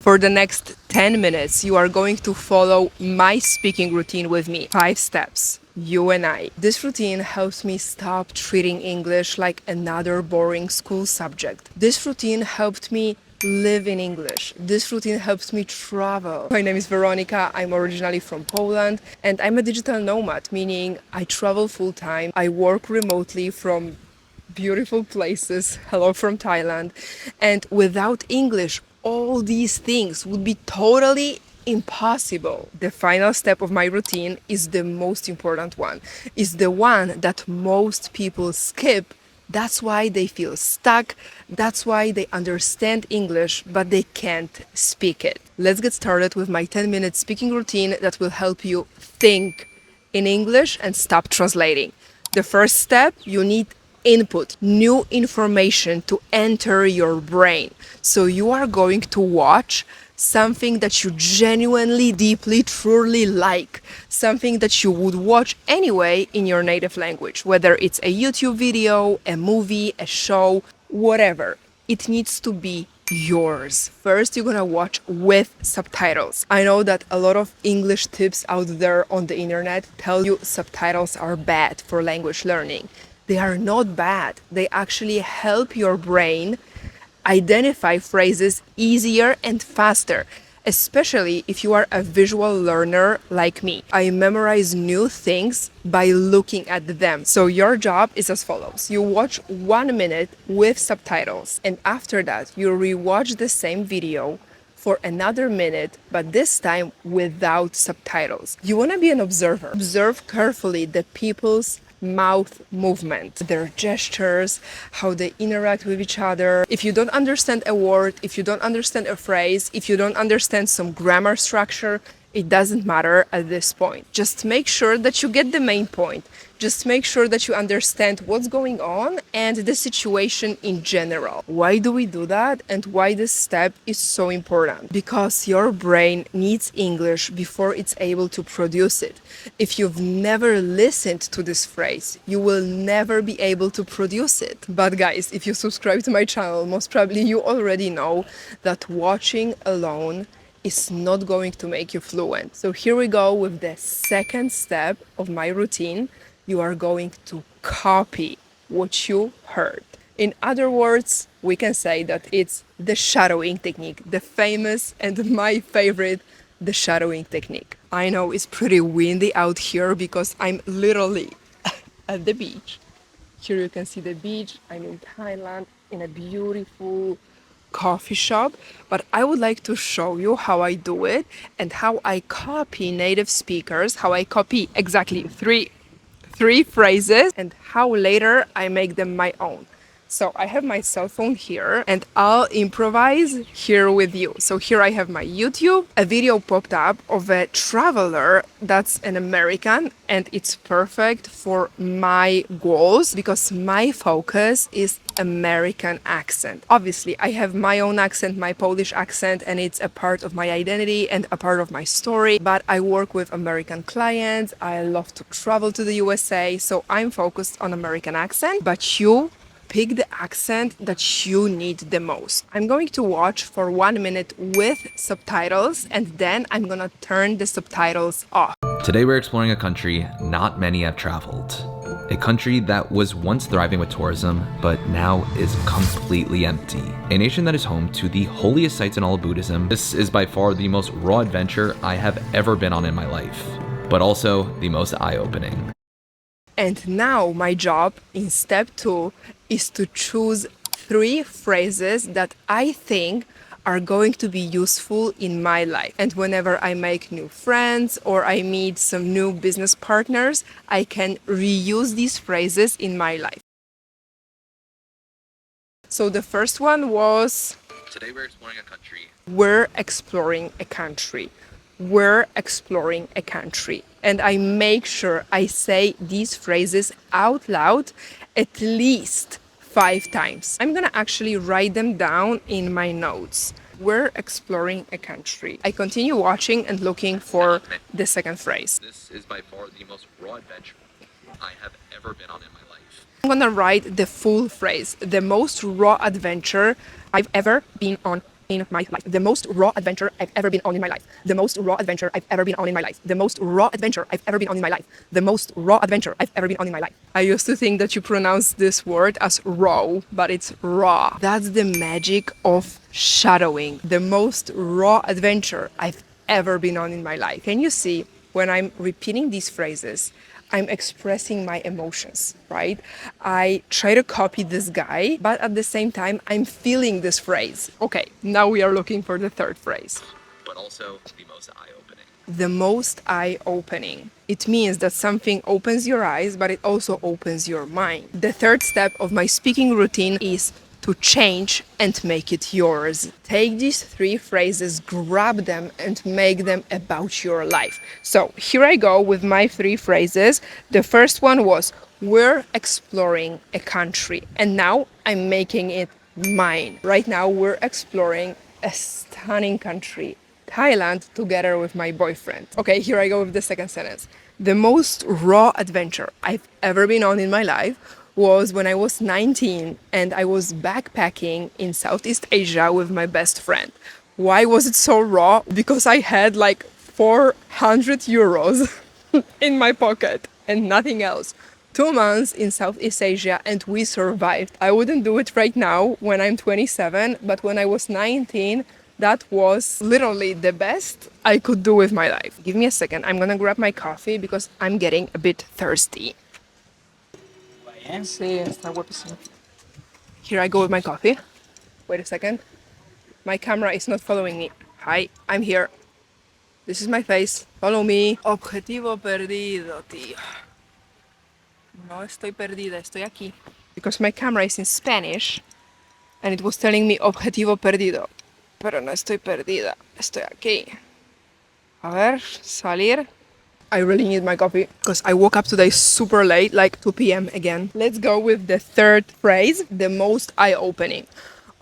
For the next 10 minutes, you are going to follow my speaking routine with me. 5 steps. You and I. This routine helps me stop treating English like another boring school subject. This routine helped me live in English. This routine helps me travel. My name is Weronika. I'm originally from Poland and I'm a digital nomad, meaning I travel full time. I work remotely from beautiful places. Hello from Thailand. And without English, all these things would be totally impossible. The final step of my routine is the most important one, is the one that most people skip. That's why they feel stuck. That's why they understand English, but they can't speak it. Let's get started with my 10-minute speaking routine that will help you think in English and stop translating. The first step, you need input, new information to enter your brain. So you are going to watch something that you genuinely, deeply, truly like, something that you would watch anyway in your native language, whether it's a YouTube video, a movie, a show, whatever. It needs to be yours. First, you're gonna watch with subtitles. I know that a lot of English tips out there on the internet tell you subtitles are bad for language learning. They are not bad. They actually help your brain identify phrases easier and faster, especially if you are a visual learner like me. I memorize new things by looking at them. So your job is as follows. You watch 1 minute with subtitles, and after that you rewatch the same video for another minute, but this time without subtitles. You want to be an observer. Observe carefully the people's mouth movement, their gestures, how they interact with each other. If you don't understand a word, if you don't understand a phrase, if you don't understand some grammar structure, it doesn't matter at this point. Just make sure that you get the main point. Just make sure that you understand what's going on and the situation in general. Why do we do that and why this step is so important? Because your brain needs English before it's able to produce it. If you've never listened to this phrase, you will never be able to produce it. But guys, if you subscribe to my channel, most probably you already know that watching alone is not going to make you fluent. So here we go with the second step of my routine. You are going to copy what you heard. In other words, we can say that it's the shadowing technique, the famous and my favorite, the shadowing technique. I know it's pretty windy out here because I'm literally at the beach. Here you can see the beach. I'm in Thailand in a beautiful coffee shop, but I would like to show you how I do it and how I copy native speakers, how I copy exactly three phrases and how later I make them my own. So I have my cell phone here and I'll improvise here with you. So here I have my YouTube. A video popped up of a traveler that's an American and it's perfect for my goals because my focus is American accent. Obviously, I have my own accent, my Polish accent, and it's a part of my identity and a part of my story. But I work with American clients. I love to travel to the USA, so I'm focused on American accent. But you pick the accent that you need the most. I'm going to watch for 1 minute with subtitles and then I'm gonna turn the subtitles off. Today we're exploring a country not many have traveled. A country that was once thriving with tourism, but now is completely empty. A nation that is home to the holiest sites in all of Buddhism. This is by far the most raw adventure I have ever been on in my life, but also the most eye-opening. And now my job in step 2 is to choose 3 phrases that I think are going to be useful in my life. And whenever I make new friends or I meet some new business partners, I can reuse these phrases in my life. So the first one was, Today we're exploring a country. We're exploring a country. We're exploring a country. And I make sure I say these phrases out loud at least 5 times. I'm gonna actually write them down in my notes. We're exploring a country. I continue watching and looking for the second phrase. This is by far the most raw adventure I have ever been on in my life. I'm gonna write the full phrase. The most raw adventure I've ever been on in my life. The most raw adventure I've ever been on in my life. The most raw adventure I've ever been on in my life. The most raw adventure I've ever been on in my life. The most raw adventure I've ever been on in my life. I used to think that you pronounce this word as raw, but it's raw. That's the magic of shadowing. The most raw adventure I've ever been on in my life. Can you see when I'm repeating these phrases, I'm expressing my emotions, right? I try to copy this guy, but at the same time, I'm feeling this phrase. Okay, now we are looking for the third phrase. But also the most eye-opening. The most eye-opening. It means that something opens your eyes, but it also opens your mind. The third step of my speaking routine is to change and make it yours. Take these 3 phrases, grab them, and make them about your life. So here I go with my 3 phrases. The first one was, we're exploring a country, and now I'm making it mine. Right now we're exploring a stunning country, Thailand, together with my boyfriend. Okay, here I go with the second sentence. The most raw adventure I've ever been on in my life was when I was 19 and I was backpacking in Southeast Asia with my best friend. Why was it so raw? Because I had like 400 euros in my pocket and nothing else. 2 months in Southeast Asia and we survived. I wouldn't do it right now when I'm 27, but when I was 19, that was literally the best I could do with my life. Give me a second. I'm gonna grab my coffee because I'm getting a bit thirsty. Sí, está guapísimo. Here I go with my coffee. Wait a second. My camera is not following me. Hi, I'm here. This is my face. Follow me. Objetivo perdido, tío. No estoy perdida, estoy aquí. Because my camera is in Spanish and it was telling me objetivo perdido. Pero no estoy perdida, estoy aquí. A ver, salir. I really need my coffee because I woke up today super late, like 2 p.m. again. Let's go with the third phrase, the most eye-opening.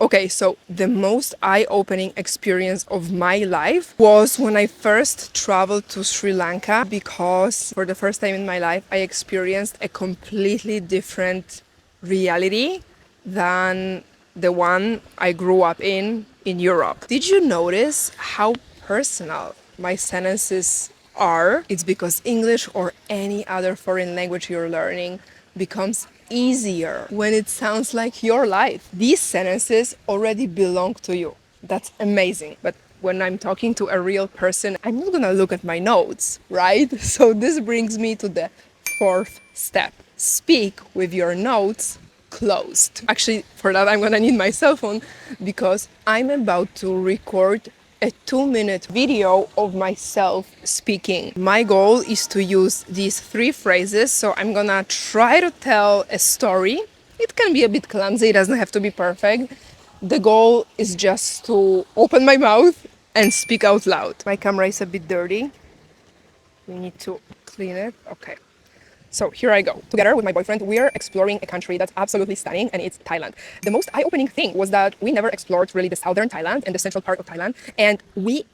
Okay, so the most eye-opening experience of my life was when I first traveled to Sri Lanka, because for the first time in my life, I experienced a completely different reality than the one I grew up in Europe. Did you notice how personal my sentences are? It's because English or any other foreign language you're learning becomes easier when it sounds like your life. These sentences already belong to you. That's amazing. But when I'm talking to a real person, I'm not gonna look at my notes, right? So this brings me to the fourth step. Speak with your notes closed. Actually, for that, I'm gonna need my cell phone because I'm about to record a 2-minute video of myself speaking. My goal is to use these 3 phrases, so I'm gonna try to tell a story. It can be a bit clumsy, it doesn't have to be perfect. The goal is just to open my mouth and speak out loud. My camera is a bit dirty. We need to clean it. Okay. So here I go. Together with my boyfriend, we're exploring a country that's absolutely stunning, and it's Thailand. The most eye-opening thing was that we never explored really the southern Thailand and the central part of Thailand, and we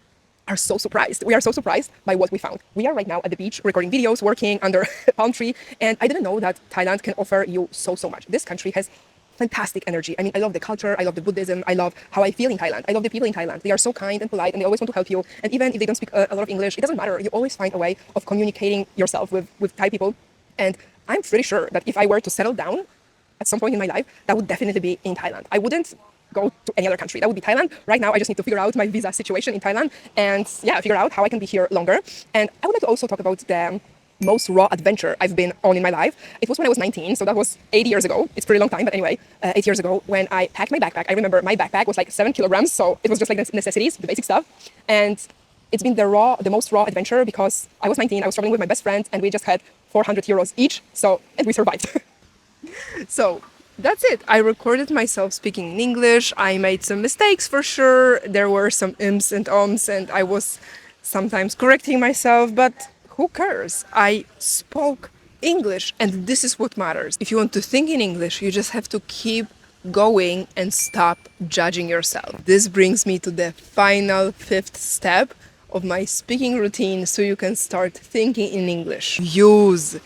are so surprised. We are so surprised by what we found. We are right now at the beach recording videos, working under a palm tree, and I didn't know that Thailand can offer you so much. This country has fantastic energy. I mean, I love the culture, I love the Buddhism, I love how I feel in Thailand. I love the people in Thailand. They are so kind and polite, and they always want to help you. And even if they don't speak a lot of English, it doesn't matter. You always find a way of communicating yourself with Thai people. And I'm pretty sure that if I were to settle down at some point in my life, that would definitely be in Thailand. I wouldn't go to any other country. That would be Thailand. Right now, I just need to figure out my visa situation in Thailand and figure out how I can be here longer. And I would like to also talk about the most raw adventure I've been on in my life. It was when I was 19, so that was 8 years ago. It's a pretty long time, but anyway, 8 years ago when I packed my backpack. I remember my backpack was like 7 kilograms, so it was just like the necessities, the basic stuff. And it's been the most raw adventure because I was 19, I was traveling with my best friend, and we just had 400 euros each, and we survived. So that's it. I recorded myself speaking in English. I made some mistakes for sure. There were some ims and ums, and I was sometimes correcting myself, but who cares? I spoke English, and this is what matters. If you want to think in English, you just have to keep going and stop judging yourself. This brings me to the final 5th step of my speaking routine, so you can start thinking in English. Use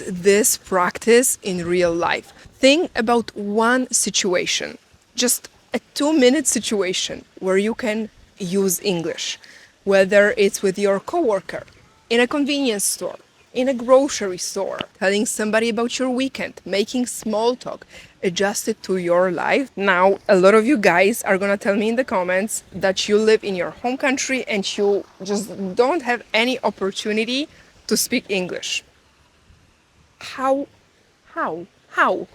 this practice in real life. Think about one situation. Just a 2-minute situation where you can use English, whether it's with your coworker, in a convenience store, in a grocery store, telling somebody about your weekend, making small talk, adjust it to your life. Now, a lot of you guys are gonna tell me in the comments that you live in your home country and you just don't have any opportunity to speak English. How? How?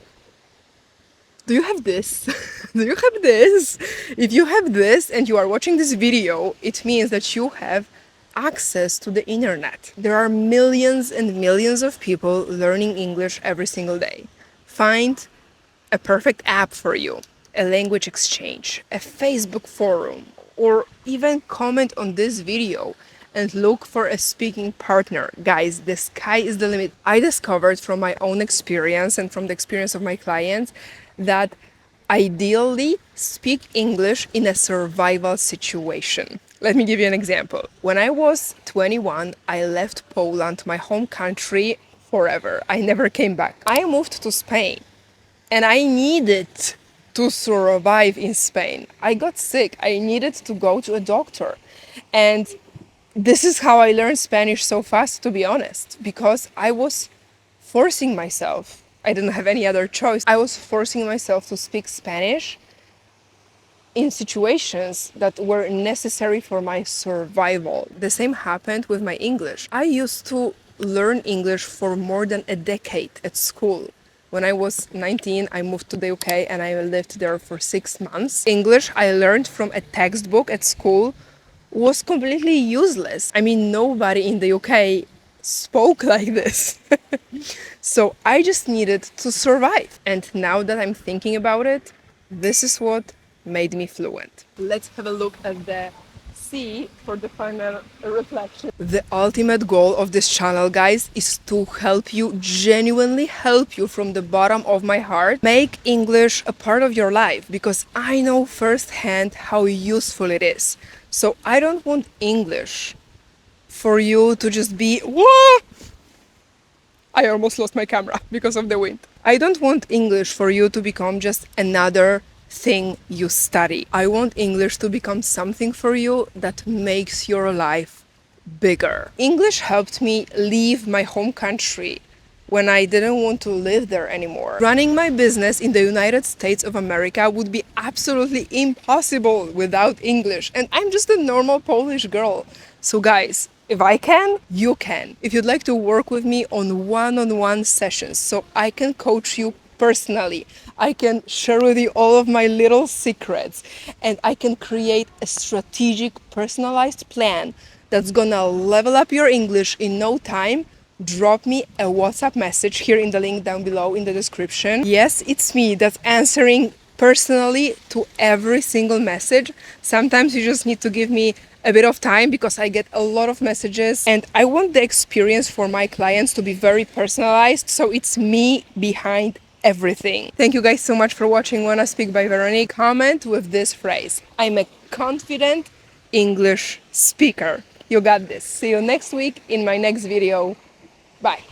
Do you have this? Do you have this? If you have this and you are watching this video, it means that you have access to the internet. There are millions and millions of people learning English every single day. Find a perfect app for you, a language exchange, a Facebook forum, or even comment on this video and look for a speaking partner. Guys, the sky is the limit. I discovered from my own experience and from the experience of my clients that ideally speak English in a survival situation. Let me give you an example. When I was 21, I left Poland, my home country, forever. I never came back. I moved to Spain and I needed to survive in Spain. I got sick. I needed to go to a doctor. And this is how I learned Spanish so fast, to be honest, because I was forcing myself. I didn't have any other choice. I was forcing myself to speak Spanish in situations that were necessary for my survival. The same happened with my English. I used to learn English for more than a decade at school. When I was 19, I moved to the UK and I lived there for 6 months. English I learned from a textbook at school was completely useless. I mean, nobody in the UK spoke like this. So I just needed to survive. And now that I'm thinking about it, this is what made me fluent. Let's have a look at the sea for the final reflection. The ultimate goal of this channel, guys, is to help you, genuinely help you from the bottom of my heart, make English a part of your life, because I know firsthand how useful it is. So I don't want English for you to just be, whoa! I almost lost my camera because of the wind. I don't want English for you to become just another thing you study. I want English to become something for you that makes your life bigger. English helped me leave my home country when I didn't want to live there anymore. Running my business in the United States of America would be absolutely impossible without English. And I'm just a normal Polish girl. So guys, if I can, you can. If you'd like to work with me on one-on-one sessions so I can coach you personally, I can share with you all of my little secrets, and I can create a strategic, personalized plan that's gonna level up your English in no time, drop me a WhatsApp message here in the link down below in the description. Yes, it's me that's answering personally to every single message. Sometimes you just need to give me a bit of time because I get a lot of messages and I want the experience for my clients to be very personalized, so it's me behind everything. Thank you guys so much for watching Wanna Speak by Weronika. Comment with this phrase: I'm a confident English speaker. You got this. See you next week in my next video. Bye.